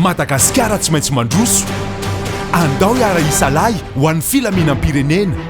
Madagasikara tsy maintsy mandroso andao iara isalahy ho an'ny filaminam-pirenena.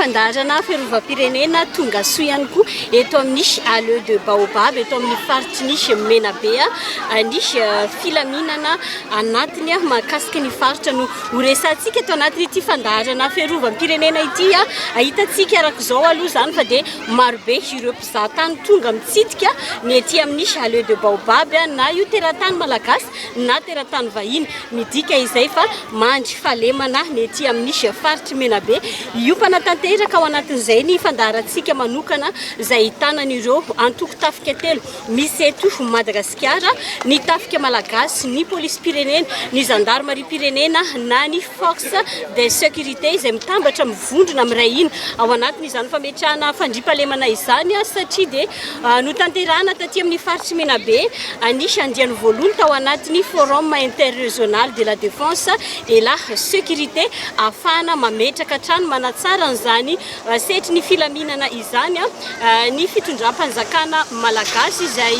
Fandarana fiarovam-pirenena tonga soa ihany koa eto amin'ny Alleux de Baobab eto amin'ny faritry ny Menabe nisy filaminana anatiny mahakasika ny faritra no horesantsika eto anatin'ity fandarana fiarovam-pirenena ity ahitantsika arak'izao aloha zany fa dia marobe ireo mpizahatany tonga mitsidika ny ety amin'ny Alleux de Baobab na io teratany malagasy na teratany vahiny midika izay fa mandry fahalemana ny ety amin'ny faritry Menabe io panatanteraka ao anatin'izay ny fandarantsika manokana izay tanan'ireo antoko tafika telo misy eto Madagasikara ny tafika malagasy ny polisy pirenena ny gendarmerie pirenena na ny force de sécurité izay mitambatra mivondrona amin'iray iny ao anatin'izany fametrahana fandriampahalemana izany satria dia notanterahana taty amin'ny faritsy Menabe anisy andiany voalohany tao anatin'ny forum interrégional de la défense et la sécurité afahana mametraka trano manatsara an'izany setry ny filaminana izany ny fitondram-panjakana malagasy izay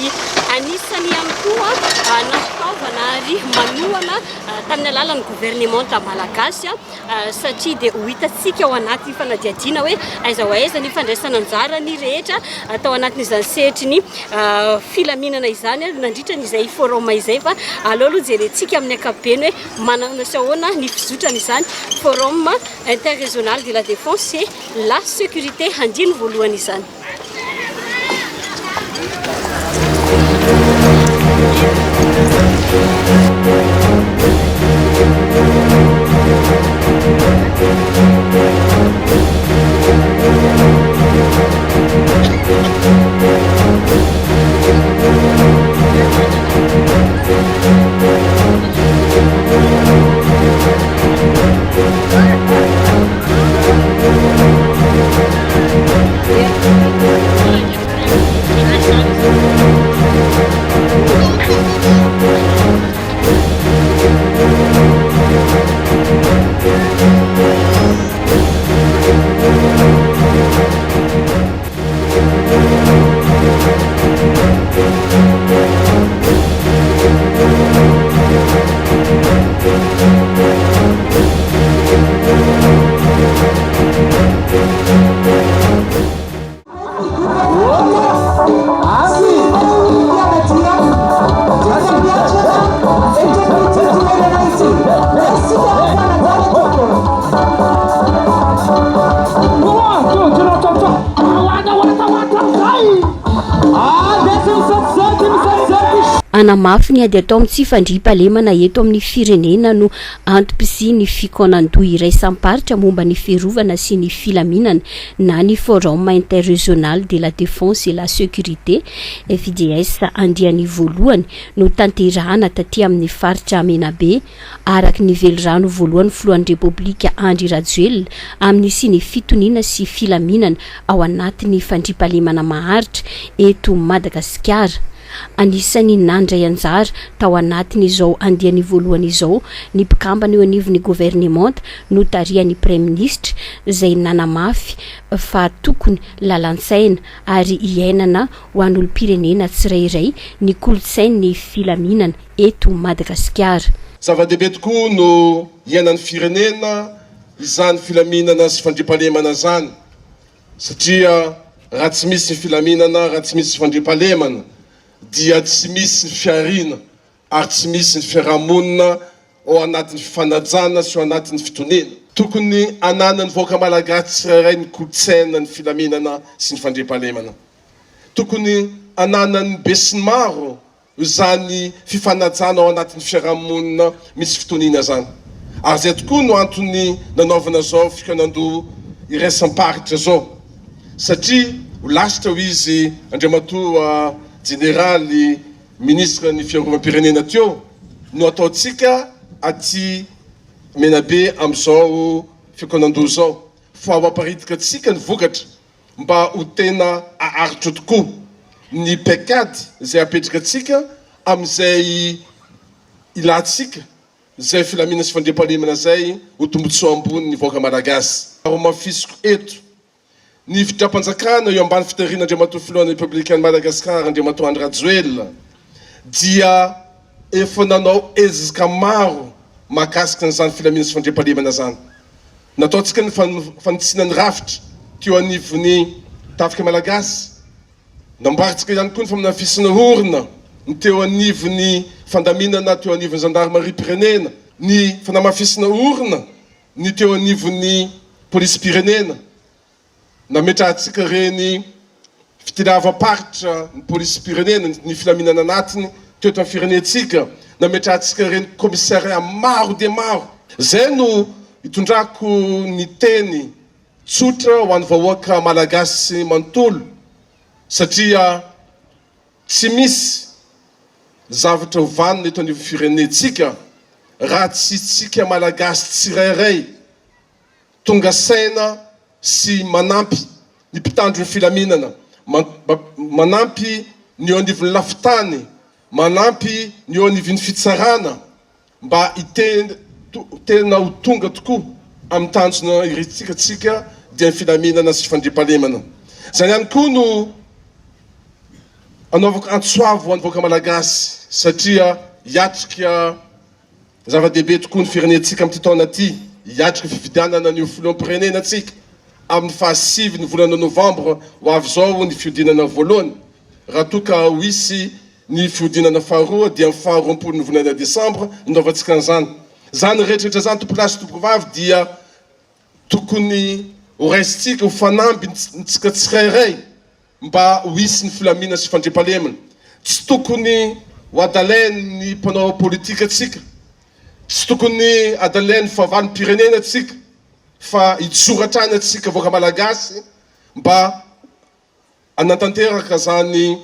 anisany ihany koa nampitaovana ary manohana tamin'ny alalan'ny gouvernement malagasy satria dia ho hitantsika ao anatin'ny fanadiadiana hoe aiza ho aiza ny fandraisana anjara ny rehetra atao anatin'izany setry ny filaminana izany nandritra n'izay forum izay fa aloha jerentsika amin'ny ankapobeny hoe manana sahoana ny fizotrana izany forum interrégional de la défense et la sécurité andiny voalohany izany. Anamafy ny ady atao amin'ny tsy fandriampahalemana eto amin'ny firenena no antopisi ny fikaonan-doha iray samparitra momba ny fiarovana sy ny filaminana na ny forum interrégional de la défense et la sécurité FDS andiany voalohany no tanterahana taty amin'ny faritra Menabe araky ny velirano voalohany filohan'ny Repoblika Andry Rajoelina amin'ny sy ny fitoniana sy filaminana ao anatin'ny fandriampahalemana maharitra eto Madagasikara. Anisany nandray anjara tao anatin'izao andiany voalohany izao ny mpikambana eo anivon'ny gouvernement no tarihan'ny premier ministre izay nanamafy fa tokony lalantsaina ary iainana ho an'olom-pirenena tsirairay ny kolontsain'ny filaminana eto Madagasikara. Zava-dehibe tokoa no iainan'ny firenena izany filaminana sy fandriampahalemana zany satria raha tsy misy ny filaminana, raha tsy misy fandriampahalemana dia tsy misy ny fiarina ary tsy misy ny fiarahamonina ao anatin'ny fifanajana sy ao anatin'ny fitonena. Tokony ananany voaka malagasy tsirairay ny kolotsaina ny filaminana sy ny fandriampahalemana. Tokony ananany be sy ny maro izany fifanajana ao anatin'ny fiarahamonina misy fitoniana zany. Ary zay tokoa no antony nanaovana zao fikanando iraisam-paritra zao. Satria ho lasitra ho izy Andriamatoa Generaly Ministra ny fiarovam-pirenena teo no ataotsika aty Menabe am'izao fikanando zao. Fa ho aparitika atsika ny vokatra mba ho tena aharitra tokoa ny pekady zay apetraka atsika am'izay ilatsika zay filamina sy fandriampahalemana zay ho tombotsoa ambony ny voaka malagasy. Ary mafisiko eto ny fitram-panjakana eo ambany fitariana Andriamatoa filohan'ny Republikan'ny Madagasikara Andriamatoa Andry Rajoelina dia efa nanao ezaka maro mahakasika n'izany filamina sy fandriampahalemana zany. Nataotsika ny fanitsinany rafitra teo anivon'ny tafika malagasy. Nambaritsika ihany koa ny faminafisina orona ny teo anivon'ny fandaminana teo anivon'ny gendarmerie-pirenena, ny fanamafisina orona ny teo anivon'ny polisy-pirenena. Nametrahantsika reny fitadiavam-paritra ny polisy-pirenena ny filaminana anatiny teo amin'ny firenentsika. Nametrahantsika reny komisaria maro dia maro. Zay no itondrako ny teny tsotra ho an'ny vahoaka malagasy manontolo, satria tsy misy zavatra hovanina eto anivon'ny firenentsika raha tsy tsika malagasy tsirairay tonga saina sy manampy ny mpitandro ny filaminana, manampy ny eo anivon'ny lafitany, manampy ny eo anivon'ny fitsarana mba tena ho tonga tokoa amin'ny tanjona iretsika tsika dia ny filaminana sy fandriampahalemana. Zany ihany koa no anaovako antsoavo ho an'ny vahoaka malagasy, satria hiatrika zava-dehibe tokoa ny firenentsika amin'ity taona ity, hiatrika fifidianana ny filoham-pirenena atsika amin'ny fahasivy ny volana novambra ho avy zao ny fiodinana voalohany. Raha toa ka ho hisy ny fiodinana faharoa dia amin'ny faharoapolo ny volana desambra nanaovantsika an'izany. Zany rehetrarehetra zany tompolasy tompovavy dia tokony ho raisitsika ho fanamby ntsika tsirairay mba ho hisy ny filamina sy fandriampahalemana. Tsy tokony ho adalainy ny mpanao politika atsika, tsy tokony adalainy fahavalon'ny pirenena atsika, fa hitsoratrany atsika vahoaka malagasy mba anatanteraka zany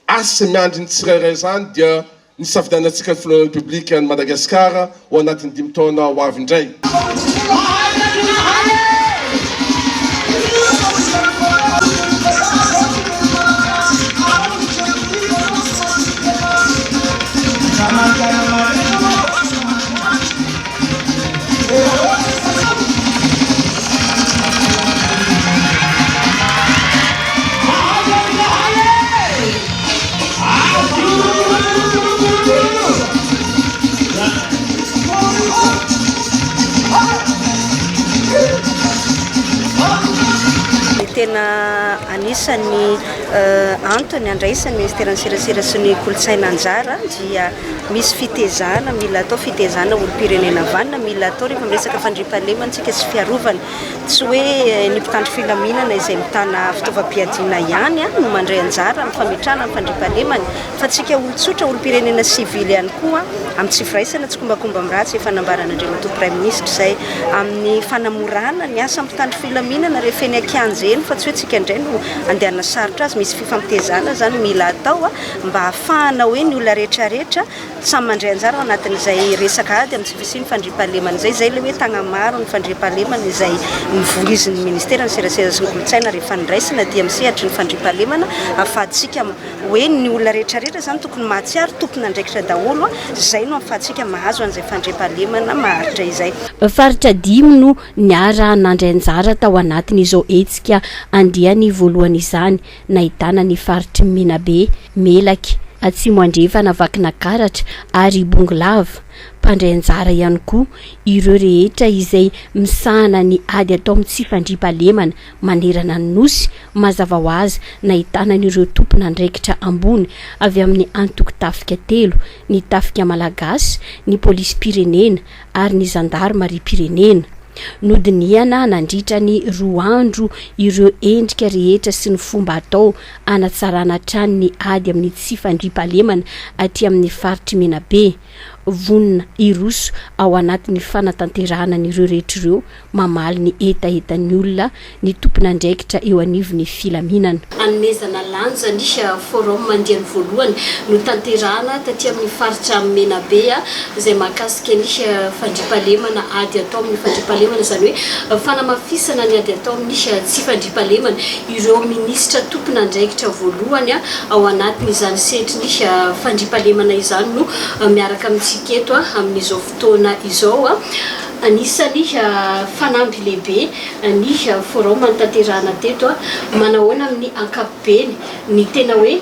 asa miandry ny tsirairay zany dia ny safidianantsika ny filohan'ny Republikan'ny Madagasikara ho anatin'ny 5 taona ho avy indray. Tena anisan'ny antony andraisan'ny ministeran'ny serasera sy ny kolotsaina anjara dia misy fitezana, mila atao fitezana olo-pirenena vanina, mila atao rehefa miresaka fandriampahalemana tsika sy fiarovana, tsy hoe ny mpitandro filaminana izay mitana fitaovam-piadiana ihany no mandray anjara amin'ny fametrahana ny fandriampahalemana, fa tsika olo-tsotra olo-pirenena sivily ihany koa amin'ny tsy firaisana tsy kombakomba amin'ny ratsy efa nambaran'Andriamatoa Prime Ministre izay amin'ny fanamorana ny asa mpitandro filaminana rehefa eny an-kianjeny, fa tsy hoe tsika indray no andehana sarotra azy. Misy fifampitezana zany mila atao mba ahafahana hoe ny olona rehetrarehetra samy mandray anjara ao anatin'izay resaka ady amin'ny tsy fisian'ny fandriampahalemana izay. Zay le hoe tagna maro ny fandriampahalemana izay mivoizin'ny ministera ny serasera sy ny kolotsaina rehefa niraisana dia misehatra ny fandriampahalemana ahafahantsika hoe ny olona rehetrarehetra zany tokony mahatsiaro tompona andraikitra daholo, zay no ahafahantsika mahazo an'izay fandriampahalemana maharitra izay. Faritra 5 no niara nandray anjara tao anatin'izao hetsika andiany voalohany izany, nahitana ny faritry Menabe, Melaky, atsimo andrefa navakina garatra ary bongolava mpandray anjara ihany koa ireo rehetra izay misahana ny ady atao amin'ny tsy fandriam-pahalemana manerana ny nosy mazava ho azy nahitana n'ireo tompona andraikitra ambony avy amin'ny antoko-tafika 3 ny tafika malagasy ny polisy pirenena ary ny zandarmaria pirenena nodiniana nandritra ny 2 andro ireo endrika rehetra sy ny fomba atao anatsarana trano ny ady amin'ny tsy fandriam-pahalemana aty amin'ny faritry Menabe vonina iroso ao anatin'ny fanatanterahana n'ireo rehetra ireo mamaly ny etaetan'ny olona ny tompona andraikitra eo anivon'ny filaminana anomezana lanja ny forum mandiany voalohany no tanterahana taty amin'ny faritra Menabe izay mahakasika ny fandriam-pahalemana ady atao amin'ny fandriam-pahalemana zany hoe fanamafisana ny ady atao amin'ny tsy fandriam-pahalemana ireo ministra tompona andraikitra voalohany ao anatin'izany setry ny fandriam-pahalemana izany no miaraka keto amin'izao fotoana izao anisany fanamby lehibe ny forum tanterahana teto manahoana amin'ny ankapobeny ny tena hoe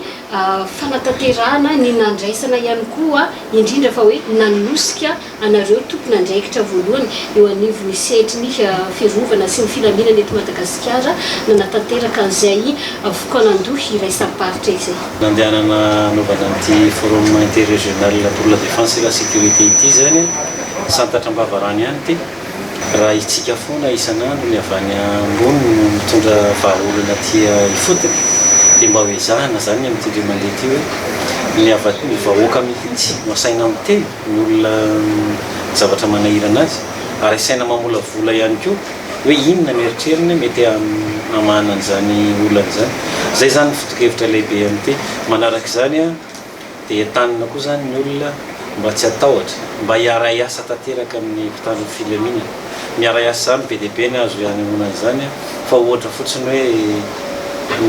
fanatanterahana ny nandraisana ihany koa indrindra fa hoe nanosika anareo tompona andraikitra voalohany eo anivon'ny setry ny fiarovana sy ny filaminana eto Madagasikara nanatanteraka an'izay fokoanandoha iraisam-paritra izay nandehanana novana an'ity forum interrégional pour la défense et la sécurité ity zany santatra ambavarany ihany ty raha itsika foana isan'andro ny avy any ambony mitondra vahaolana tia ifotony dia mba hoezahana zany amin'ity mandeha ty hoe ny ny vahoaka mihitsy masaina amin'ny teny ny olona zavatra manahirana azy ary saina mamola vola ihany koa hoe inona mieritreriny mety amana an'izany olana zany zay zany foto-kevitra lehibe amin'ity manaraka izany dia tanina koa zany ny olona mba tsy atahotra mba hiara iasa tanteraka amin'ny mpitandro ny filaminana miara iasa zany be dia be ny azo hanehoana an'izany fa ohatra fotsiny hoe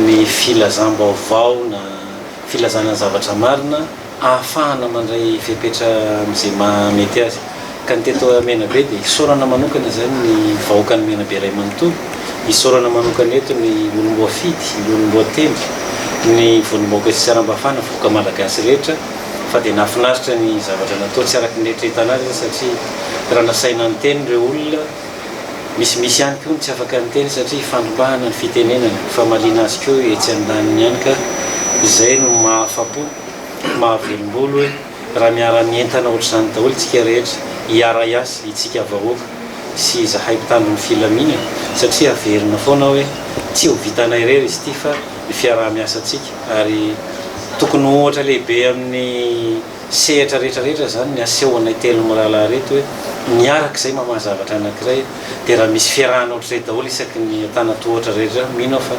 ny filazam-baovao na filazana zavatra marina ahafahana mandray fepetra amin'izay mety azy ka ny teto Menabe dia isorana manokana zany ny vahoaka ny Menabe iray manontolo isorana manokana eto ny olom-boafidy ny olom-boatendry ny vonim-bahoaka sy aram-bafana vahoaka malagasy rehetra fa dia nafinaritra ny zavatra natao tsy araky ny eritreretana azy satria raha nasaina ny teny ireo olona misy ihany koa ny tsy afaka ny teny satria fandrombahana ny fitenenana fa malina azy koa etsy an-daniny ihany ka izay no mahafapo mahavelombolo hoe raha miara mientana ohatr'izany daholo tsika rehetra hiara iasy itsika vahoaka sy zahay mpitandro ny filaminana satria averina foana hoe tsy ho vitanay irery izy ity fa ny fiaraha-miasantsika ary tokony ohatra lehibe amin'ny sehatra rehetrarehetra zany ny asehoanay telo mirahalahy reto hoe miaraka izay mamahazavatra anankiray dia raha misy fiarahana ohatr'izay daholo isaky ny tanatohatra rehetra mino aho fa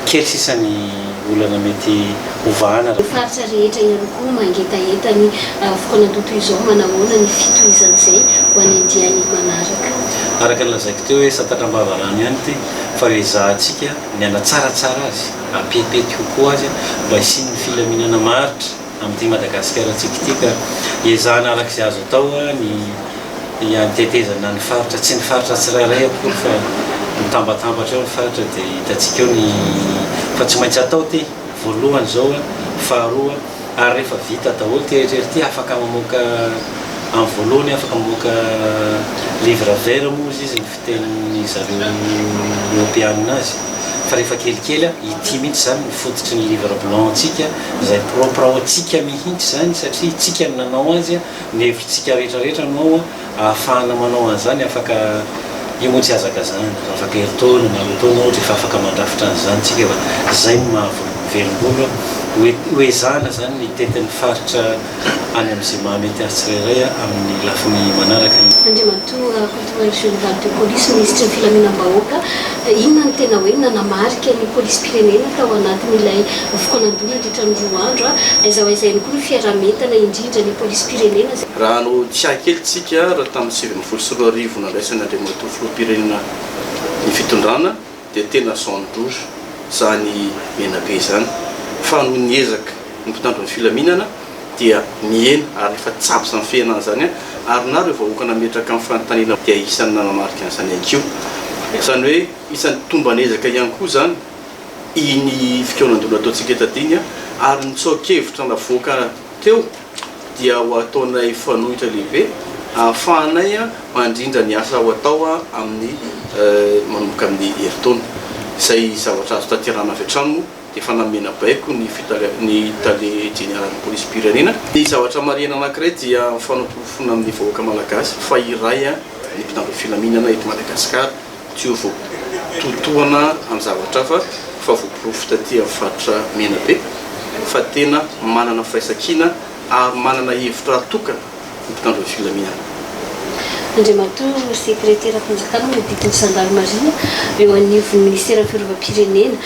kely sisany olana mety hovahana faritra rehetra ihany koa mangetaeta ny fokoanandoto izao manahoana ny fitohizan'izay ho any andiany manaraka araka ny lazaiko teo hoe satatra-mbavarany ihany ty fa hoe zahantsika ny anatsaratsara azy apetipety kokoa azy mba isiany filaminana maritra amin'ity Madagasikara antsika ity ka iezahana arak'izay azo atao ny anitetezana ny faritra tsy ny faritra tsirairay akory fa mitambatambatra eo ny faritra dia hitantsika eo ny fa tsy maintsy atao ty voalohany zao faharoa ary rehefa vita daholo ty eritrery ty afaka mamoaka amin'ny voalohany afaka mamoaka livre vert moa izy ny fitenin'ny zareo Europeanina azy fa rehefa kelikely ity mihitsy zany mifototry ny livre blanc antsika izay propre ao antsika mihitsy zany satria tsika ny nanao azy ny hevitritsika rehetrarehetra no ahafahana manao an'izany afaka io moa tsy azakazana afaka heritaona na rotaona ohatra efa afaka mandrafitra an'izany tsika fa zay no mahavelombolo hoezahana zany ny tetin'ny faritra any amin'izay mahamety azy tsirairay amin'ny lafiny manaraka Andriamatoa contrôleur général de police ministre ny filaminam-bahoaka inona ny tena hoe nanamarika ny polisy pirenena tao anatin'ilay fokoanandona andritra ny 2 andro aizahoaizainy koa ny fiarahametana indrindra ny polisy pirenena raha no tsiakely tsika raha tamin'ny 74 nandraisana Andriamatoa filoham-pirenena ny fitondrana dia tena 112 zany Menabe zany fa no niezaka ny mpitandro ny filaminana dia miena ary efa tsapy zany fiainana zany ary na reo vahoaka nametraka amin'ny fanontaniana dia isan'ny nanamarika an'izany akio zany hoe isan'ny tomba nezaka ihany koa zany iny fikoanandona ataontsika etadiny ary nitsokevitra navoaka teo dia ho ataonay fanohitra lehibe ahafahanay mandrindra ny asa ho atao amin'ny manomboka amin'ny heritaona izay zavatra azo tanterana avy hatrano dia fanamena baiko ny tale généraly polisy pirenena. Ny zavatra marina anankiray dia mifanamporofona amin'ny vahoaka malagasy fa iray ny mpitandro filaminana eto Madagasikara tsy ho voatotoana amin'ny zavatra fa voaporofo taty amin'ny faritra Menabe fa tena manana firaisan-kina ary manana hevitra atoka ny mpitandro filaminana. Andriamatoa sekretera fanjakana maditiny gendarmerie eo anivon'ny ministera fiarovam-pirenena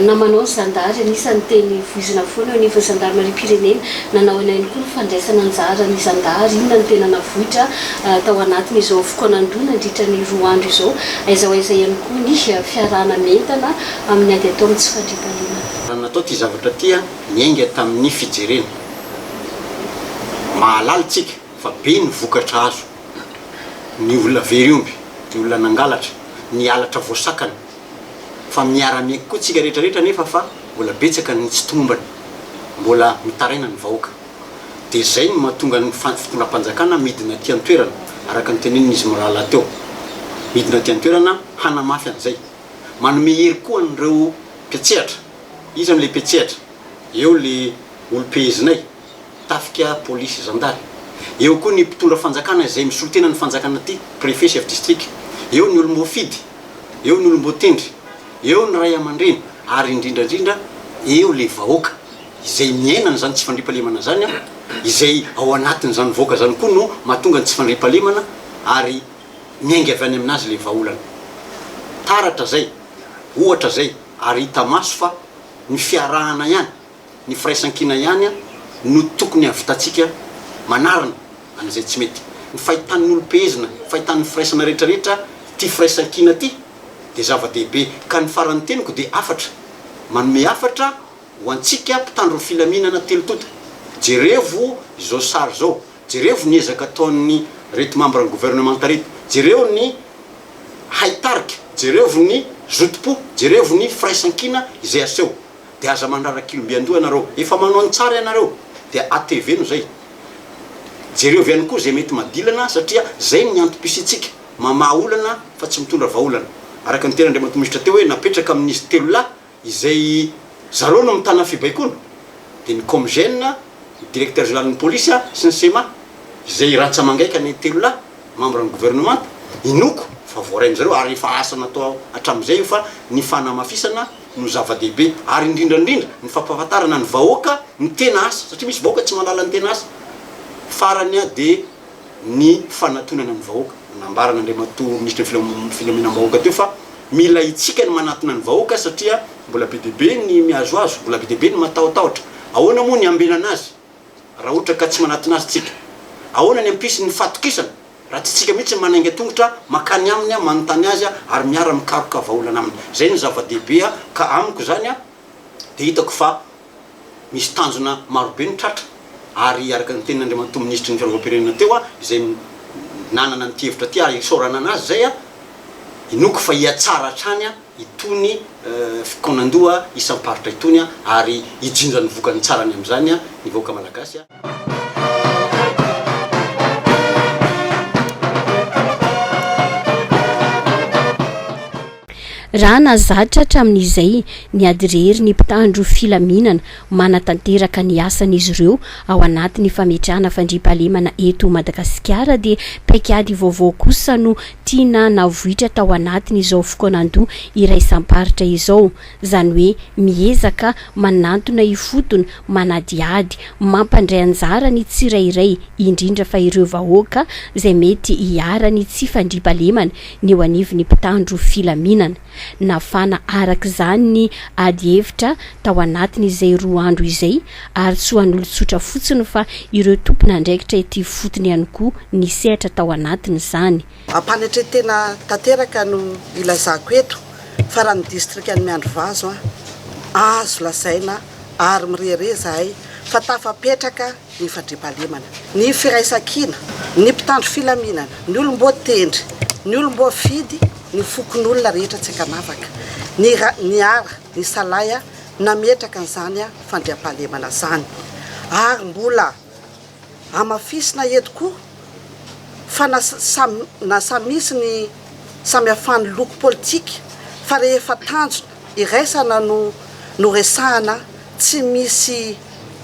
namanao ny zandary anisan'ny teny voizina foana eo anivon'ny gendarmerie pirenena nanao anay koa ny fandraisana anjara ny zandary inona ny tena navohitra tao anatiny izao fokoan'andro nandritra ny 2 andro izao aiza ihany koa ny fiarahana mentana amin'ny ady atao amin'ny tsy fandriam-pahalemana. Raha natao ty zavatra ty niainga tamin'ny fijerena mahalalitsika fa be ny vokatra azo ny olona veriomby, ny olona nangalatra, ny alatra voasakana fa miara-miaiko koa tsika rehetrarehetra nefa fa mbola betsaka ny tsy tombana mbola mitaraina ny vahoaka dia zay ny mahatonga ny fitondram-panjakana midina ty an-toerana araka ny tenenin'izy morala teo midina ty an-toerana hanamafy an'izay manome hery koa an'ireo mpiatsehatra izy amin'le mpiatsehatra eo le olo-pehezinay tafika polisy zandary eo koa ny mpitondra fanjakana izay misolotena ny fanjakana ty préfet chef district eo ny olom-boafidy eo ny olom-boatendry eo ny ray aman-dreny ary indrindrandrindra eo le vahoaka izay miainana zany tsy fandriam-pahalemana zany izay ao anatiny zany vahoaka zany koa no mahatonga ny tsy fandriam-pahalemana ary miainga avy any aminazy le vahaolana taratra zay ohatra zay ary hita maso fa ny fiarahana ihany ny firaisan-kina ihany no tokony avitantsika manarina an'izay tsy mety ny fahitan'ny olo-pehezina fahitan'ny firaisana rehetrarehetra ty firaisan-kina ty dia zava-dehibe ka ny faran'ny teniko dia afatra manome afatra ho antsika mpitandro filaminana telotota jerevo izao sary zao jerevo ny ezaka ataon'ny reto membre ny gouvernement reto jereo ny haitarika jerevo ny zotopo jerevo ny firaisan-kina izay aseho dia aza mandraraka ilombiandoha ianareo efa manao ny tsara ianareo dia ATV no zay jereo avy ihany koa zay mety madilana satria zay ny antom-pisitsika mamaha olana fa tsy mitondra vahaolana araka ny tena Andriamatoa teo hoe napetraka amin'izy 3 lahy izay zareo no mitana fibaikoana dia ny comgène ny directeur général ny polisy sy ny SEMA izay rantsa mangaika ny 3 lahy membre ny gouvernement inoko fa voarainy zareo ary efa asa natao hatramin'izay io fa ny fanamafisana no zava-dehibe ary indrindrandrindra ny fampahafantarana ny vahoaka ny tena asa satria misy vahoaka tsy manala ny tena asa farany dia ny fanatonana ny vahoaka nambarana Andriamatoa ministre filaminam-bahoaka teo fa mila itsika ny manatona ny vahoaka satria mbola be dehibe ny mihazoazo mbola be dehibe ny matahotahotra ahoana moa ny ambena azy raha ohatra ka tsy manatona azy tsika ahoana ny ampisy ny fatokisana raha tsy tsika mihitsy manainga tongotra makany aminy manontany azy ary miara mikaroka vahaolana aminy zay ny zava-dehibe ka amiko zany dia hitako fa misy tanjona marobe ny tratra ary araka ny tenin'Andriamatoa ministre ny fiarovam-pirenena teo izay nanana ny hevitra ty ary isaorana anazy zay inoko fa hiatsara hatrany itony fikonandoha isam-paritra itony ary ijinja ny vokany tsarany amin'izany ny vahoaka malagasy raha nazatra hatramin'izay ny adirery ny mpitandro filaminana manatanteraka ny asan'izy ireo ao anatin'ny fametrahana fandriam-pahalemana eto Madagasikara dia paikady vaovao kosa no tiana navohitra tao anatiny izao fokoan'andoha iraisam-paritra izao zany hoe miezaka manantona ifotona manadiady mampandray anjara ny tsirairay indrindra fa ireo vahoaka izay mety hiara-ny tsy fandriam-pahalemana ny eo anivon'ny mpitandro filaminana nafana arak'izany ny ady hevitra tao anatiny izay 2 andro izay ary tsy ho an'olon-tsotra fotsiny fa ireo tompon'andraikitra ety fotony ihany koa ny sehatra tao anatiny izany ampanatretena tanteraka no ilazako eto fa raha ny distrika ny Miandrovazo azo lasaina ary mirere zahay fa tafapetraka ny fandriam-pahalemana ny firaisan-kina ny mpitandro filaminana ny olom-boatendry ny olom-boafidy ny fokon'olona rehetra tsy akanavaka ny ara ny salaya nametraka n'izany a fandriam-pahalemana zany ary mbola amafisina eto koa fa na samisy ny samihafan'ny loko politika fa rehefa tanjona iraisana no resahana tsy misy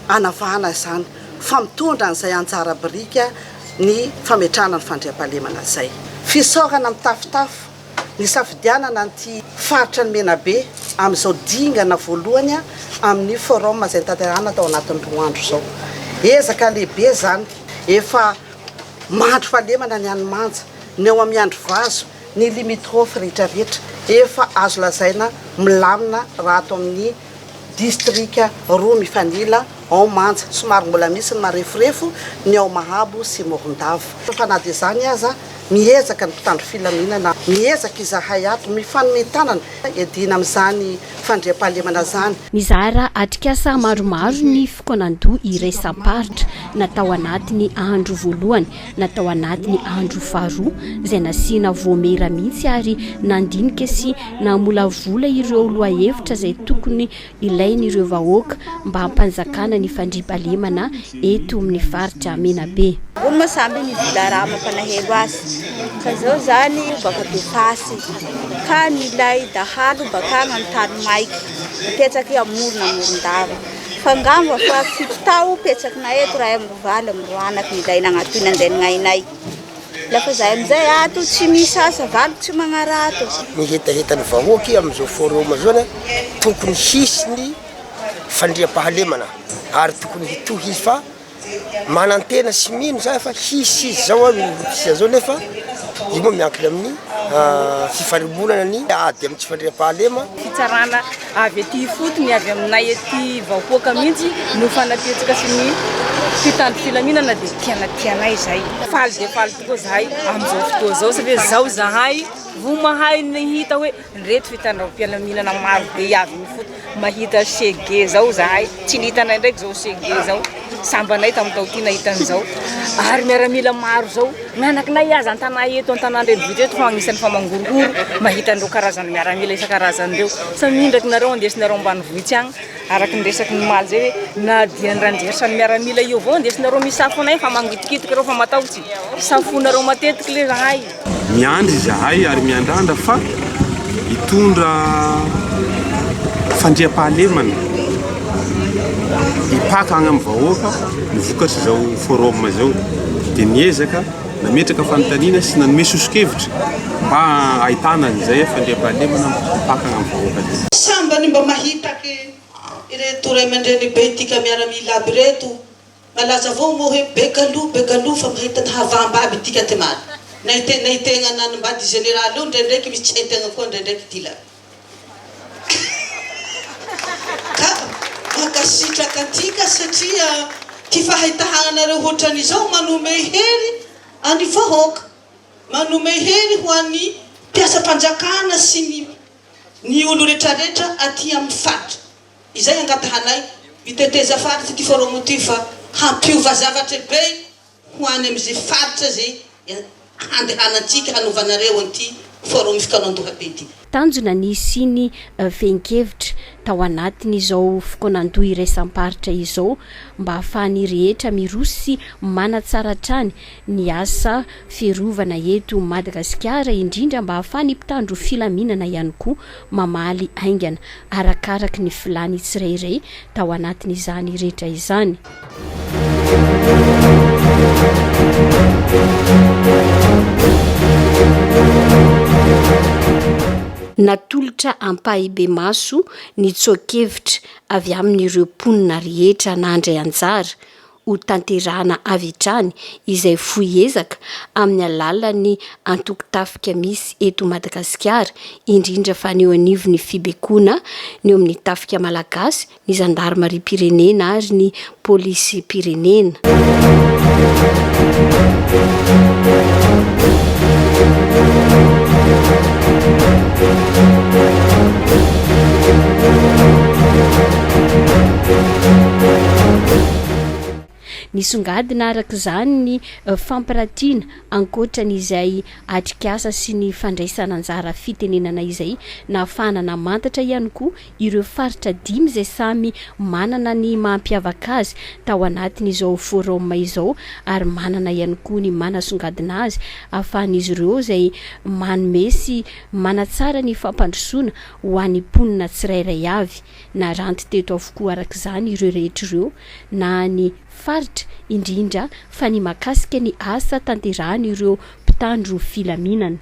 anavahana zany fa mitondra n'izay anjara brika ny fametrahana ny fandriam-pahalemana zay fisaorana mitafitafo ny safidianana nyty faritra ny Menabe amin'izao dingana voalohany amin'ny forum izay tanterahana tao anatin'ny 2 andro zao ezaka lehibe zany efa mandro fahalemana ny Hanomanja ny eo amin'ny Androvazo ny limitrophe rehetrarehetra efa azo lazaina milamina raha ato amin'ny distrika roa mifanila ao Manja somary mbola misy ny marefurefo ny ao Mahabo sy Morondavo fa na dia zany aza miezaka ny mpitandro filaminana miezaka izahay ato mifanomentanana edina amin'izany fandriam-pahalemana zany mizara atrikasa maromaro ny fikonan-doha iraisam-paritra natao anatiny andro voalohany natao anatiny andro faharoa izay nasiana voamera mihitsy ary nandinika sy namolavola ireo loahevitra izay tokony ilain'ireo vahoaka mba hampanjakana ny fandriam-pahalemana eto amin'ny faritra Menabe. Olo masamby ny vilara mampanahelo azy fa zao zany baka befasy ka nilay dahalo bakana ny tany maiky petsaka amorona Morondava fa ngamba fa fitao petsaka na eto raha amrovaly amroanaka nilay nagnatoina anzay ngainay lafa zay amizay ato tsy misy asa valy tsy magnarato mihetaheta ny vahoaky amizao forum zao tokony hisy ny fandriam-pahalemana ary tokony hitohy izy fa manantena sy mino zay fa hisy izy zao misy zao nefa io moa miankina amin'ny fifarimbolana ny ady amin'ny tsy fandriam-pahalema fitsarana avy aty fotony avy aminay aty vahoaka mihitsy no fanapetsaka sy ny fitandro filaminana dia tianay zay faly dia faly tokoa zahay amin'izao fotoa zao satria zao zahay vo mahay ny hita hoe reto fitandram-pilaminana maro be avy mifoto mahita sege zao zahay tsy nihitanay ndraiky zao sege zao sambanay tamin'ny tao ty nahitan'izao ary miaramila maro zao mianakinay azy an-tanà eto an-tanàn-drenivohitra eto fa agnisan'ny famangorogoro mahita andreo karazany miaramila isan-karazan'ireo sa mindraky nareo andesinareo ambanivohitsy agny araky ny resaky ny maly zay hoe na dia nranjersany miaramila io avao andesinareo misafonay fa mangitikitiky reo fa matahotsy safonareo matetiky le zahay miandry zahay ary miandrandra fa hitondra fandriam-pahalemana ipaka agny amin'ny vahoaka ny vokatry zao forum zao dia niezaka nametraka fanontaniana sy nanome sosokevitra mba ahitana an'izay fandriam-pahalemana ipaka agny amin'ny vahoaka sambany mba mahitaky ireto ray aman-dreny be tika miaramila aby reto malaza avao moa hoe begalo fa mahita ny havamba aby tika temany nahitegna nanimbady général io ndraindraiky misy tsy haintegna koa ndraindraiky tila ka makasitraka antika satria ty fahitahanareo hoatran'izao manome hery any vahoaka manome hery ho an'ny mpiasa-panjakana sy ny olo rehetrarehetra aty amin'ny faritra izay angatahanay miteteza faritra ty forum ty fa hampiova zavatra be ho any am'izay faritra zay handehanantsika hanovanareo an'ity forum fikanan-doha be ty tanjona nisy ny fenkevitra tao anatiny izao fikonan-doha iraisam-paritra izao mba ahafahany rehetra mirosy manatsaratrany ny asa fiarovana eto Madagasikara indrindra mba ahafahany mpitandro filaminana ihany koa mamaly aingana arakaraky ny filany tsirairay tao anatiny izany rehetra izany. Natolotra ampahibe maso ny tsokevitra avy amin'ireo mponina rehetra nandray anjara ho tanterahana avy hatrany izay foiezaka amin'ny alalan'ny antoko-tafika misy eto Madagasikara indrindra fa ny eo anivon'ny fibekoana ny eo amin'ny tafika malagasy ny zandarmarim-pirenena ary ny polisy pirenena. nisongadina arak'izany ny fampiratiana ankoatran'izay atrikasa sy ny fandraisana anjara fitenenana izay na fanana mantatra ihany koa ireo faritra 5 izay samy manana ny mampiavaka azy tao anatin'izao forum izao ary manana ihany koa ny manasongadina azy ahafahan'izy ireo izay manome sy manatsara ny fampandrosoana ho an'ny mponina tsirairay avy na ranty teto avokoa arak'izany ireo rehetra ireo na ny faritra indrindra fa ny makasika ny asa tanterahany ireo mpitandro filaminana.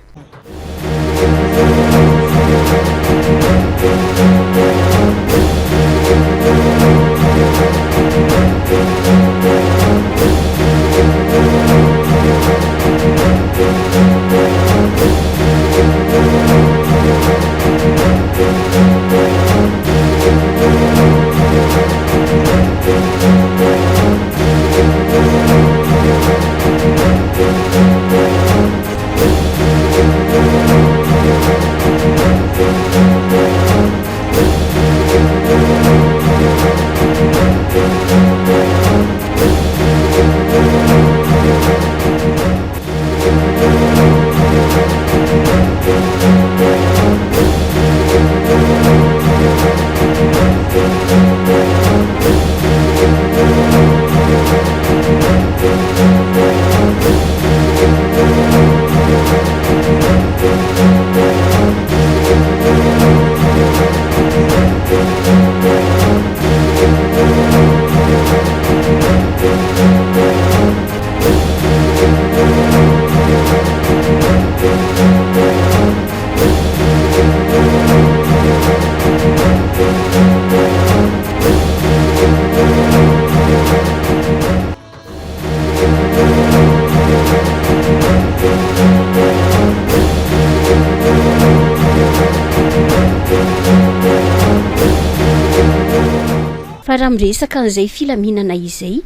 Fa raha miresaka an'izay filaminana izay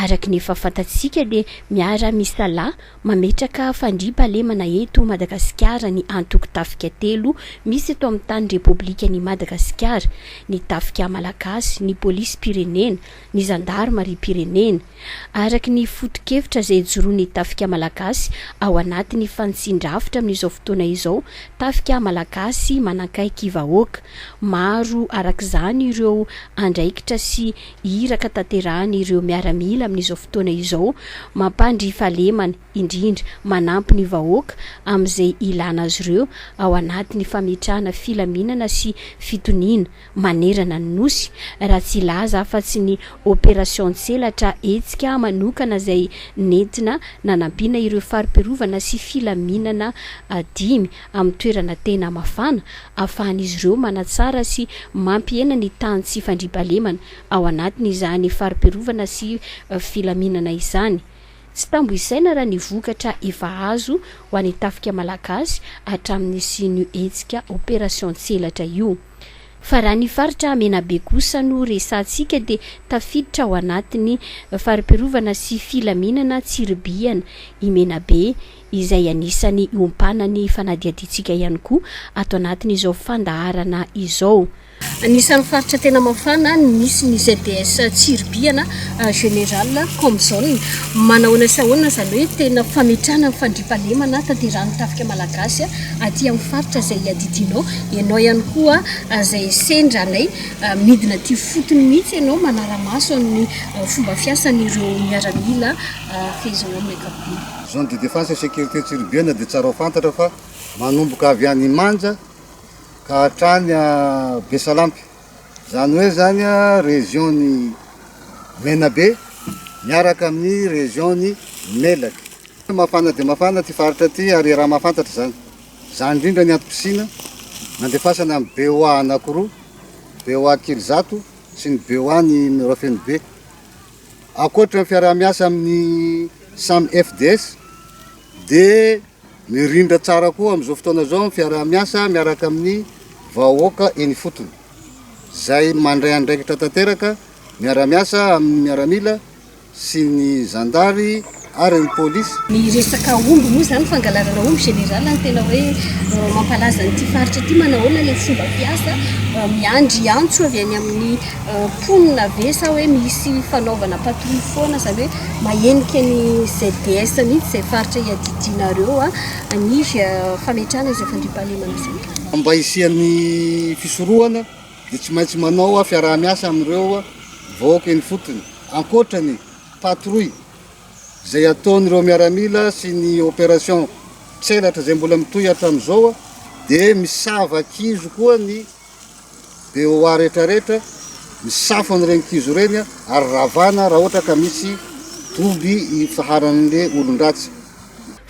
araky ny fahafantatsika dia miara misala mametraka fandriampahalemana eto Madagasikara ny antoko tafika 3 misy eto amin'ny tany Repoblika ny Madagasikara, ny tafika malagasy, ny polisy pirenena, ny gendarmerie pirenena. Araky ny foto-kevitra izay joroan'ny tafika malagasy ao anatin'ny fanitsin-drafitra amin'izao fotoana izao, tafika malagasy manankaiky vahoaka maro arak'izany ireo andraikitra sy iraka tanterahany ireo miaramila amin'izao fotoana izao, mampandry fahalemana indrindra manampy ny vahoaka amin'izay ilana azy ireo ao anatin'ny fametrahana filaminana sy fitoniana manerana ny nosy, raha tsy laza afa-tsy ny opération tselatra etsika manokana izay nentina nanampiana ireo fari-piarovana sy filaminana 5 amin'ny toerana tena mafana ahafahan'izy ireo manatsara sy mampiena ny tany sy fandriampahalemana ao anatin'izany fari-piarovana sy filaminana izany. Tsy tambo isaina raha ny vokatra efa azo ho an'ny tafika malagasy hatramin'ny sy ny etsika opération tselatra io. Fa raha ny faritra Menabe kosa no resantsika dia tafiditra ao anatin'ny fari-piarovana sy filaminana Tsiribiana i Menabe izay anisany ompanany fanadiaditsika ihany koa ato anatin'izao fandaharana izao. Anisan'ny faritra tena mafana misy ny ZDS Tsiribiana général comme zone manaona sahoana izany hoe tena fametrahana fandriampahalemana tanterahany tafika malagasy aty amin'ny faritra izay adidinao ianao ihany koa izay sendranay midina ty fotony mihitsy ianao manara-maso amin'ny fomba fiasan'ireo miaramila fahaizao amin'ny ankapobeny. Zone de défense et sécurité Tsiribiana dia tsara ho fantatra fa manomboka avy any Manja ka hatrany Besalampy, zany hoe zany région ny Menabe miaraka amin'ny région ny Melaky. Mafana dia mafana ty faritra ty ary raha mahafantatra zany. Zany indrindra ny antom-pisina nandefasana amin'ny BOA anankiroa, BOA Kilizato sy ny BOA ny Rofenibe. Akoatra ny fiaraha-miasa amin'ny samy FDS dia mirindra tsara koa amin'izao fotoana zao fiaraha-miasa miaraka amin'ny vahoaka eny fotony. Zay mandray andraikitra tanteraka miara-miasa amin'ny miaramila sy ny zandary ary ny polisy. Ny resaka omby moa zany fangalarana omby général ny tena hoe mampalaza nyity faritra ty manahoana le fomba piasa miandry antso avy any amin'ny ponina ve sa hoe misy fanaovana patrouille foana zany hoe mahenika ny ZDS mihitsy zay faritra iadidinareo ny fametrahana izay fandriam-pahalemana zay. Mba hisian'ny fisorohana dia tsy maintsy manao fiaraha-miasa amin'ireo vahoaka eny fotony ankoatrany patrouille zay ataon'ireo miaramila sy ny opération tselatra zay mbola mitohy hatramin'izao dia misava kizo koa ny BOA rehetrarehetra misafo an'ireny kizo reny ary ravana raha ohatra ka misy doby ifaharan'le olon-dratsy.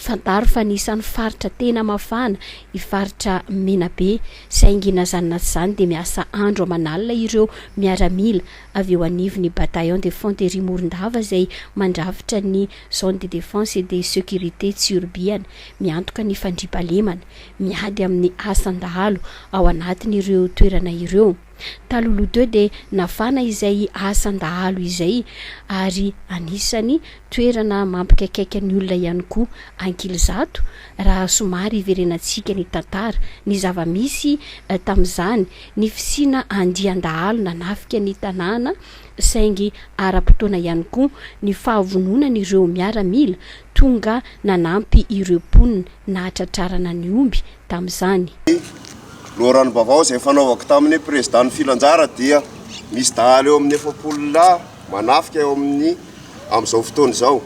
Fantaro fa nisan'ny faritra tena mafana i faritra Menabe saingy nazanona zany dia miasa andro aman'alina ireo miaramila avy eo anivon'ny bataillon de Fonterie Morondava izay mandrafitra ny zone de défense et de sécurité Tsurbiana miantoka ny fandriam-pahalemana miady amin'ny asan-dahalo ao anatin'ireo toerana ireo. Talolo 2 dia nafana izay asan-dahalo izay ary anisany toerana mampikaikaiky ny olona ihany koa Ankilizato raha somary iverenantsika ny tantara ny zava-misy tamin'izany ny fisina andian-dahalo nanafika ny tanàna saingy ara-potoana ihany koa ny fahavononan'ireo miaramila tonga nanampy ireo mponina nahatratrarana ny omby tamin'izany. Loharano-bavao izay fanaovako tamin'ny président filanjara dia misy dahalo eo amin'ny 700 manafika eo amin'izao fotoana izao.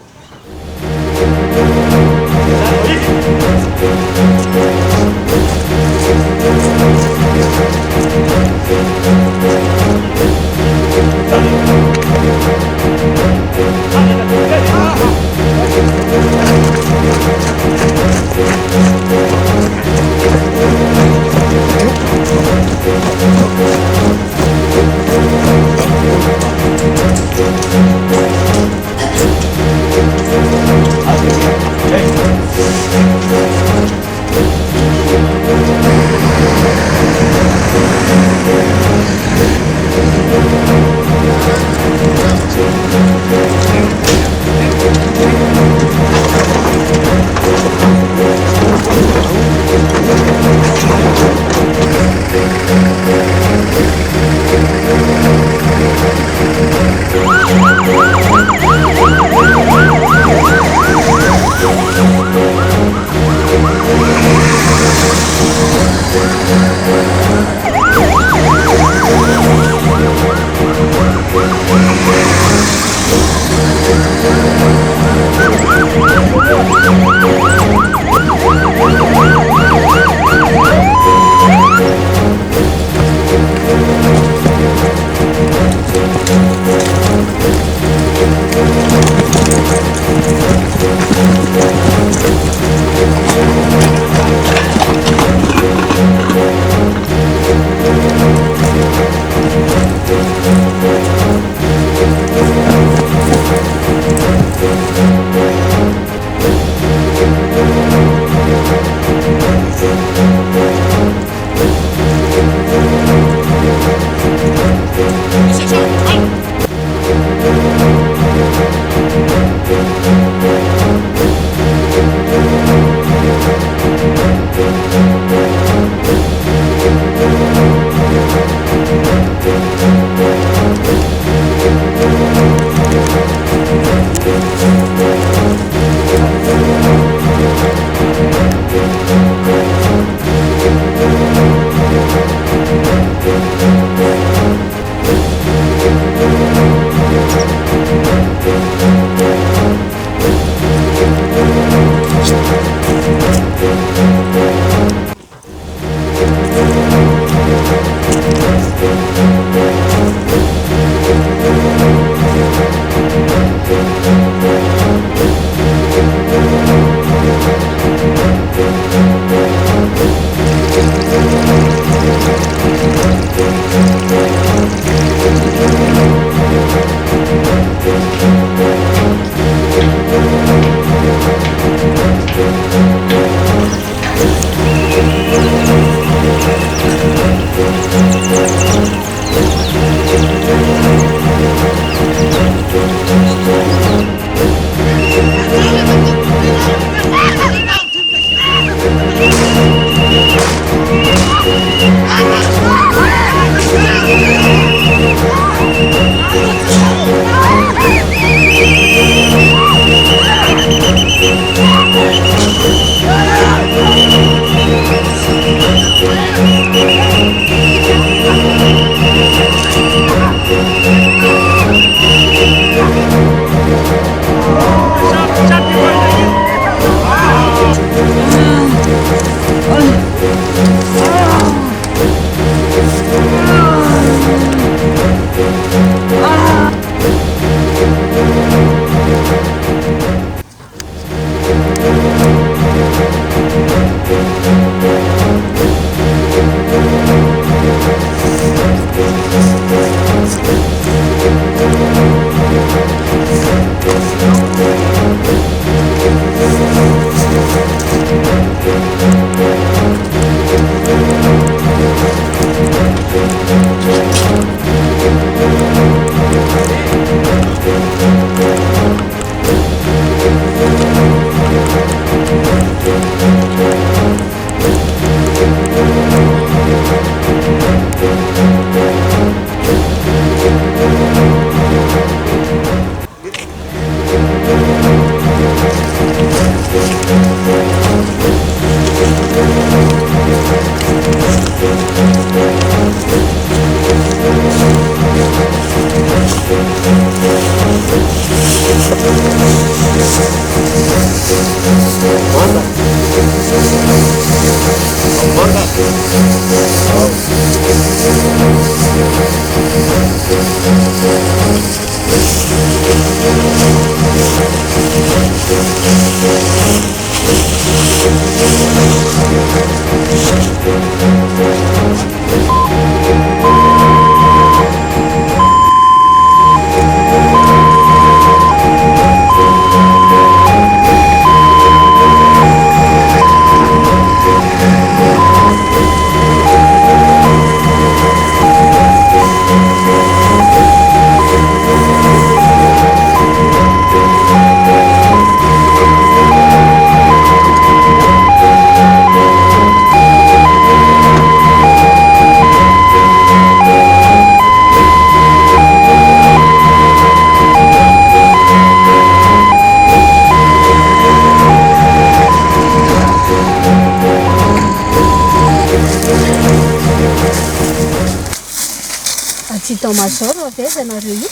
Major avy aiza nareo io?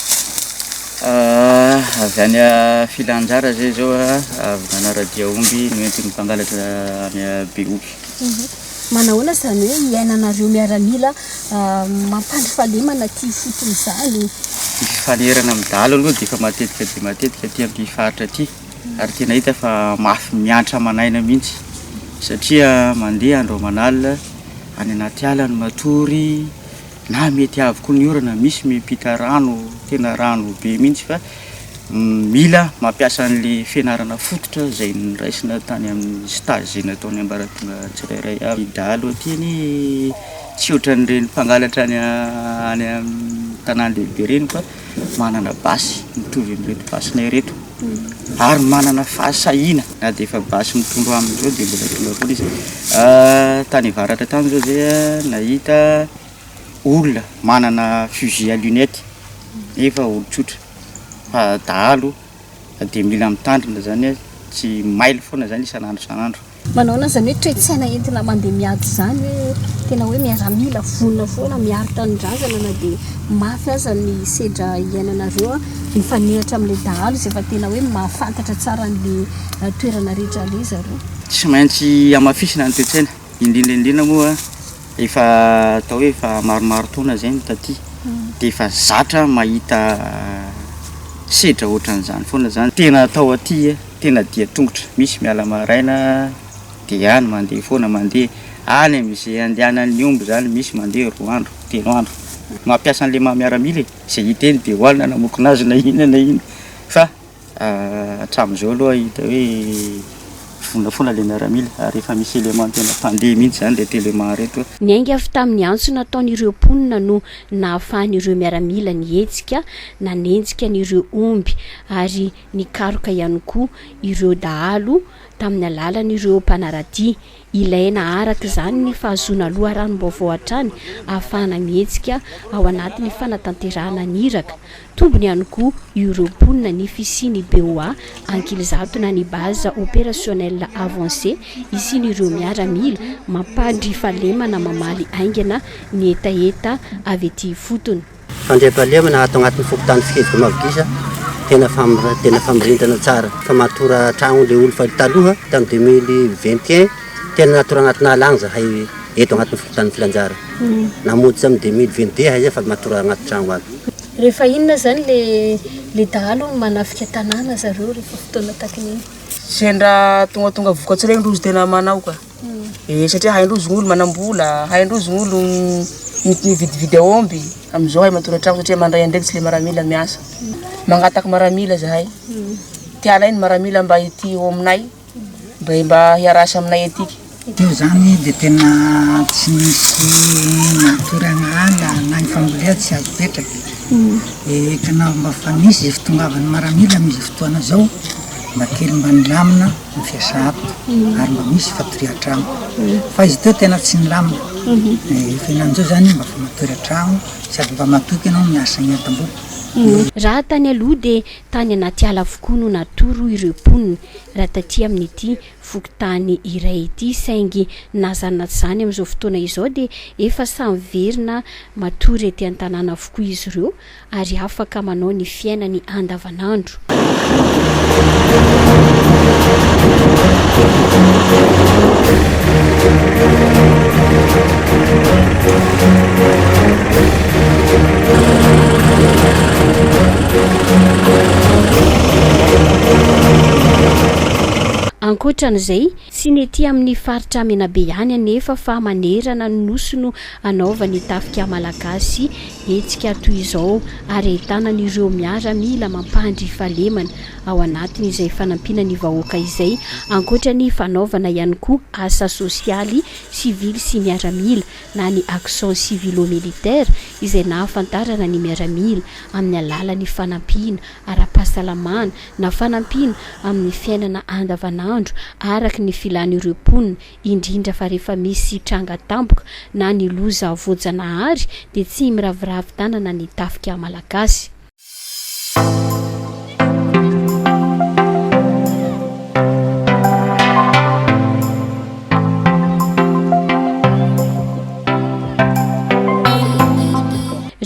Avy any Filanjara zay zao avy nanaradia omby noentiny mpangalatra any Beoky. Manahoana zany hoe iainanareo miaramila mampandry fahalemana ty fotony zany? Falerana midalo aloha dia efa matetika ty amin'ny faritra ty ary tena hita fa mafy miantra manaina mihitsy satria mandeha andro manalina any anaty ala ny matory na mety avokoa ny orana misy mipita rano tena rano be mihitsy fa mila mampiasa an'le fianarana fototra izay niraisina tany amin'ny stage zay nataony ambaratonga tsirairay avy dalo atyny tsy ohatran'ireny mpangalatra any amin'ny tanàny lehibe reny fa manana basy mitovy amin'reto basinay reto ary manana fahasahiana na dia efa basy mitondro aminy zao dia mbola tonga foana izy tany avaratra tany zao zay nahita olona manana fusil à lunette efa olotsotra fa dahalo dia mila mitandrina zany tsy maily foana zany isan'andro. Manahoana zany hoe toe-tsaina entina mandeha miady zany hoe tena hoe miaramila vonona foana miaritra ny razana na dia mafy aza ny sedra iainanareo mifanehatra amin'ilay dahalo izay efa tena hoe mahafantatra tsara an'ilay toerana rehetra le zareo. Tsy maintsy amafisina ny toe-tsaina indrindra moa efa atao hoe efa maromaro taona zay ny taty dia efa zatra mahita sedra ohatran'izany foana zany tena atao aty tena dia tongotra misy miala maraina dia any mandeha foana mandeha any misy andehanan'ny omby zany misy mandeha 2 andro 3 andro mampiasa an'le miaramila izay hita eny dia hoalina namokona azy na ina fa hatramin'izao aloha hita hoe fonafona le miaramila ary efa misy élément tena mpandeha mihitsy zany le télément reto. Ny ainga avy tamin'ny antso nataon'ireo mponina no nahafahan'ireo miaramila nietsika na nenjika n'ireo omby ary nikaroka ihany koa ireo dahalo tamin'ny alalan'ireo mpanaradia. Ilaina araka zany ny fahazoana loharanom-baovao hatrany ahafahana mietsika ao anatin'ny fanatanterahana niraka. Tombony ihany koa ireo mponina ny fisiny BOA ankilizato na ny base opérationnelle avancée isin'ireo miaramila mampandry fahalemana mamaly aingana ny etaeta avy ety fotony. Fandriam-pahalemana atao anatin'ny fokontany fikevika mavokisa tena famirindana tsara fa matora tragno le olo fa taloha tamin'ny 2021 tena natora anatina alagny zahay eto anatin'ny fokontany Filanjara namody sa amin'ny 2022 hay fa matora anaty tragno aby. Rehefa inona zany le dahalo manafika tanàna zareo rehefa fotoana takin'iny? Sendra tonga vokatsy regny rozy tena manao ka satria haindrozy gn'olo manambola haindrozy gn'olo mividividy aomby amin'izao hay matora tragno satria mandray andraiky tsy le maramila miasa mangataka maramila zahay tiala iny maramila mba ity eo aminay mba hiarasa aminay etiky. Io zany dia tena tsy misy natorana ala na ny fambolea tsy azopetraky kana mba fanisy izay fitongavany maramila misy fotoana zao mba kely mba nilamina ny fiasa ato ary mba misy fatoria tragno fa izy teo tena tsy nilamina fihinan'izao zany mba fa matory tragno sady mba matoky ianao miasa ny atam-boky. raha tany aloha dia tany anaty ala avokoa no natoro ireo mponina raha taty amin'ity fokotany iray ity saingy nazanat zany amin'izao fotoana izao dia efa samyverina matory ety an-tanàna avokoa izy ireo ary afaka manao ny fiainany andavanandro. Ankoatran'izay sy nety amin'ny faritra Menabe ihany anefa fa manerana ny nosy no anaovany tafika malagasy etsika toy izao ary ahitana n'ireo miaramila mampandry fahalemana ao anatiny izay fanampina ny vahoaka izay ankoatra ny fanaovana ihany koa asa sosialy sivily sy miaramila na ny action civilo-militaire izay nahafantarana ny miaramila amin'ny alalan'ny fanampina ara-pahasalamana na fanampina amin'ny fiainana andavanandro araky ny filan'ireo mponina indrindra fa rehefa misy tranga tampoka na ny loza voajanahary dia tsy miraviravy tanana ny tafika malagasy.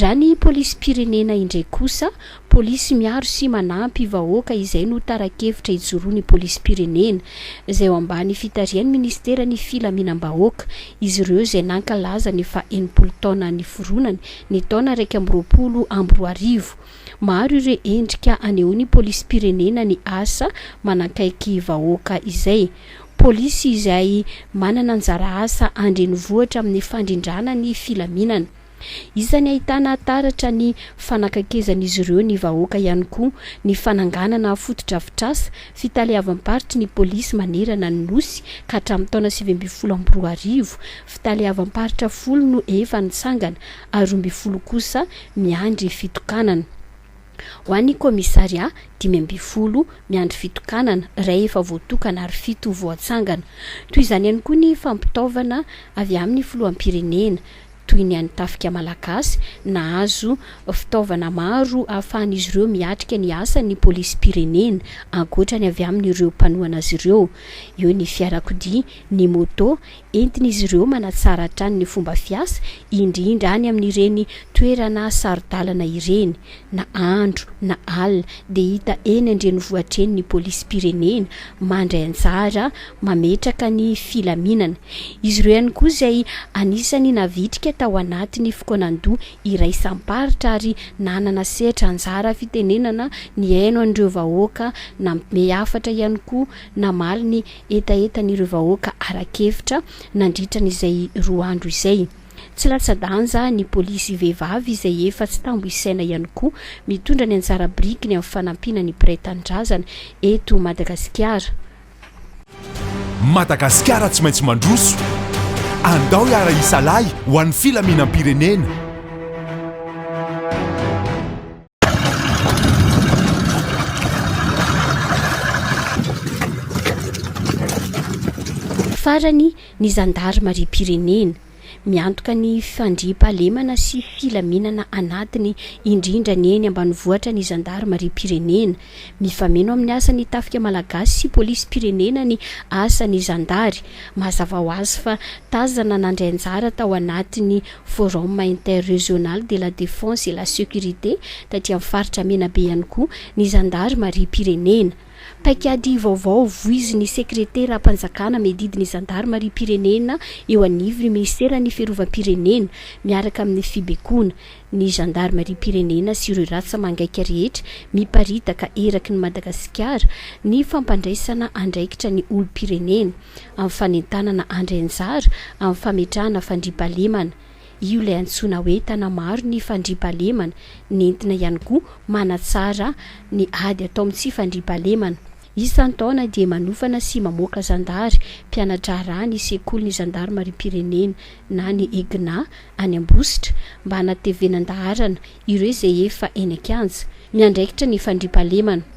Raha ny polisy pirenena indray kosa polisy miaro sy manampy vahoaka izay no tarakevitra ijoroany polisy pirenena izay ao ambany fitarian'ny ministera ny filaminam-bahoaka izy ireo izay nankalaza ny fa 80 taona ny foronany ny taona 2024 maro ireo endrika anehoany polisy pirenena ny asa manakaiky vahoaka izay. Polisy izay manana anjara asa andrenivohitra amin'ny fandrindrana ny filaminana. Isany ahitana taratra ny fanakakezan'izy ireo ny vahoaka ihany koa ny fananganana fotodrafitrasa fitaliavam-paritry ny polisy manerana ny nosy ka hatramin'ny taona 2024 fitaliavam-paritra 10 no efa nitsangana ary 12 kosa miandry fitokanana. Ho an'ny komisaria 12 miandry fitokanana ray efa voatokana ary 7 voatsangana. Toy izany ihany koa ny fampitaovana avy amin'ny filoham-pirenena toy ny tafika malagasy nahazo fitaovana maro ahafahan'izy ireo miatrika ny asa ny polisy pirenena ankoatrany avy amin'ireo mpanohana azy ireo. Eo ny fiarakodia ny moto entin'izy ireo manatsara hatrany ny fomba fiasa indrindra any amin'ireny toerana sarodalana ireny na andro na alina dia hita eny andrenivohitra eny ny polisy pirenena mandray anjara mametraka ny filaminana. Izy ireo ihany koa izay anisany navitrika tao anatiny fikonan-doha iray samparitra ary nanana sehatra anjara fitenenana ny aino an'ireo vahoaka na miafatra ihany koa na maly ny etaetan'ireo vahoaka arakevitra nandritran'izay 2 andro izay. Tsy latsa-danja ny polisy vehivavy izay efa tsy tambo isaina ihany koa mitondra ny anjara brikiny amin'ny fanampiana ny mpiray-tanindrazana eto Madagasikara. Madagasikara tsy maintsy mandroso andao iara isalahy ho an'ny filaminam-pirenena. Farany ny zandarmaria pirenena miantoka ny fandriam-pahalemana sy filaminana anatiny indrindra ny eny ambanivohitra ny zandarmaria pirenena mifameno amin'ny asa ny tafika malagasy sy polisy pirenena ny asa ny zandary. Mazava ho azy fa tazana nandray anjara tao anatiny forum interrégional de la défense et la sécurité taty amin'ny faritra Menabe ihany koa ny zandarmaria pirenena. Paikady vaovao voizin'ny sekretera mpanjakana medidiny zandarmaria pirenena eo anivy ny ministera ny fiarovam-pirenena miaraka amin'ny fibekona ny zandarmaria pirenena sy ireo ratsa mangaika rehetra miparitaka eraky ny Madagasikara ny fampandraisana andraikitra ny olo-pirenena amin'ny fanentanana andray anjara amin'ny fametrahana fandriam-pahalemana. Io ilay antsoina hoe tana maro ny fandriam-pahalemana nentina ihany koa manatsara ny ady atao amin'ny tsy fandriam-pahalemana. Isan-taona dia manofana sy mamoaka zandary mpianatra raha ny sekoly ny zandarmaria pirenena na ny EGNA any Ambositra mba hanatevenan-daharana ireo izay efa eny an-kianja miandraikitra ny fandriam-pahalemana.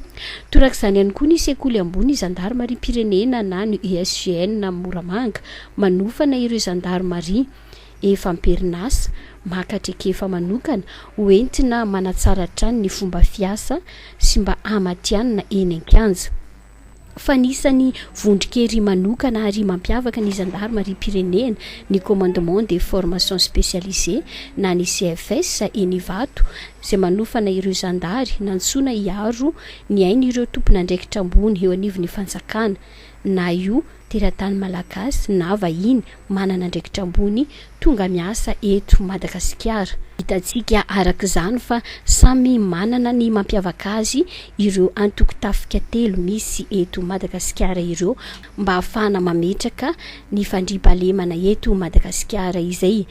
Torak'izany ihany koa ny sekoly ambony zandarmaria pirenena na ny ESGN na Moramanga manofana ireo zandarmaria efa amperinasa makatrekefa manokana hoentina manatsara trany ny fomba fiasa sy mba amatianina eny an-kianja. Fanisany vondrikery manokana ary mampiavaka ny zandary Marie-Pyrénéenne ny commandement des formations spécialisées na ny CFS eny Ivato izay manofana ireo zandary nantsona hiaro ny ainy ireo tompona andraikitra ambony eo anivon'ny fanjakana na io teratany malagasy na vahiny manana andraikitra ambony tonga miasa eto Madagasikara. Hitantsika arak'izany fa samy manana ny mampiavaka azy ireo antoko-tafika telo misy eto Madagasikara ireo mba ahafahana mametraka ny fandriam-pahalemana eto Madagasikara izay.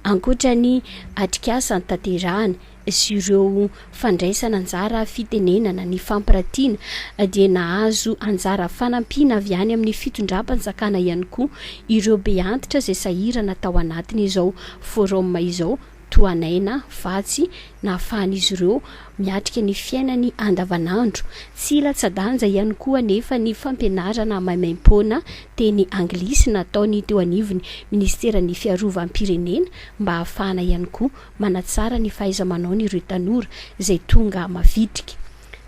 Ankoatrany atrikasa ny tanterahany sy ireo fandraisana anjara fitenenana ny fampiratiana dia nahazo anjara fanampiana avy any amin'ny fitondram-panjakana ihany koa ireo be antitra izay sahirana tao anatiny izao forum izao toanaina vatsy na afahan'izy ireo miatrika ny fiainany andavanandro. Tsy latsa-danja ihany koa nefa ny fampianarana maimaim-poana teny anglisy nataony teo anivony ministeran'ny fiarovam-pirenena mba ahafahana ihany koa manatsara ny fahaiza-manao ny ireo tanora izay tonga mavitrika.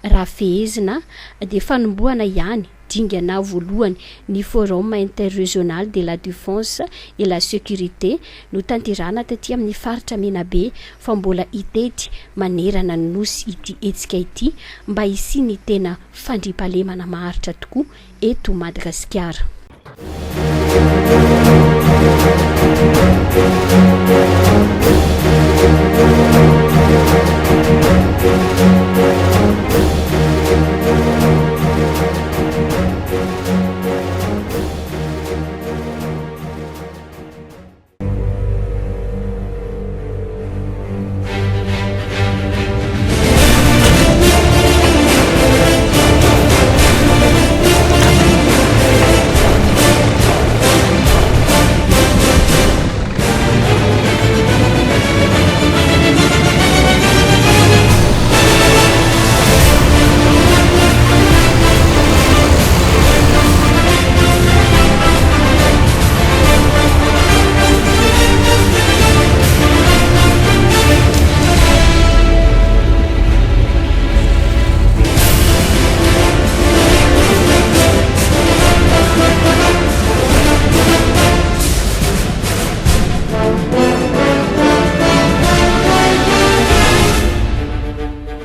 Raha fehezina dia fanombohana ihany dingana voalohany ny forum interrégional de la défense et la sécurité no tanterana taty amin'ny faritra Menabe fa mbola itety manerana ny nosy ity etsika ity mba hisi ny tena fandriam-pahalemana maharitra tokoa eto Madagasikara.